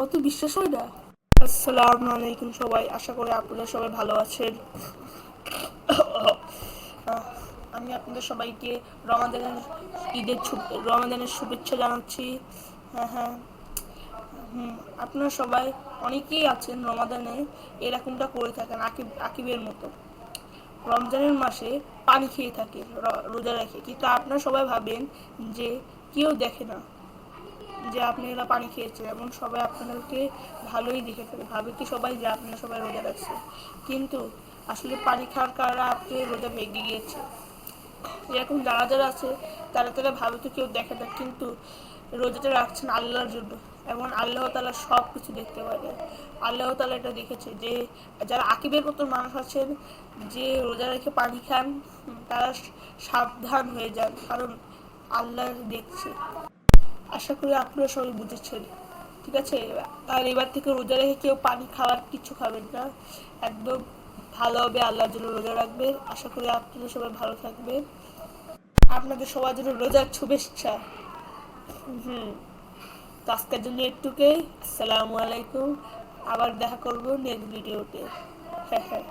অত বিশ্বাস হয় না। আসসালামু আলাইকুম সবাই, আশা করি আপনারা সবাই ভালো আছেন। আমি আপনাদের সবাইকে রমাদানের রমাদানের শুভেচ্ছা জানাচ্ছি। হ্যাঁ হ্যাঁ, আপনারা সবাই অনেকেই আছেন রমাদানে এরকমটা করে থাকেন আকিবের মতো। রমজানের মাসে পানি খেয়ে থাকে, রোজা রাখে, কিন্তু আপনারা সবাই ভাবেন যে কেউ দেখে না যে আপনি এরা পানি খেয়েছেন, এবং সবাই আপনাদেরকে ভালোই দেখে ফেলে, ভাবে কি সবাই যে আপনারা সবাই রোজা রাখছে, কিন্তু আসলে পানি খাওয়ার কারণে আপনি রোজা ভেঙে গিয়েছে। এরকম যারা যারা আছে তারা তারা ভাবে তো কেউ দেখে না, কিন্তু রোজাটা রাখছেন আল্লাহর জন্য, এবং আল্লাহ তাআলা সব কিছু দেখতে পারে। আল্লাহ তাআলা এটা দেখেছে যে যারা আকিবের মতো মানুষ আছেন, যে রোজা রেখে পানি খান, তারা সাবধান হয়ে যান, কারণ আল্লাহ দেখছে। আশা করি আপনারা সবাই বুঝেছেন। ঠিক আছে, আর এবার থেকে রোজা রেখে কেউ পানি খাওয়ার কিছু খাবেন না, একদম ভালোভাবে আল্লাহর জন্য রোজা রাখবেন। আশা করি আপনারা সবাই ভালো থাকবেন। আপনাদের সবার জন্য রোজার শুভেচ্ছা। তো আজকের জন্য একটুকুই। আসসালামু আলাইকুম। আবার দেখা করবো নেক্সট ভিডিওতে। হ্যাঁ হ্যাঁ।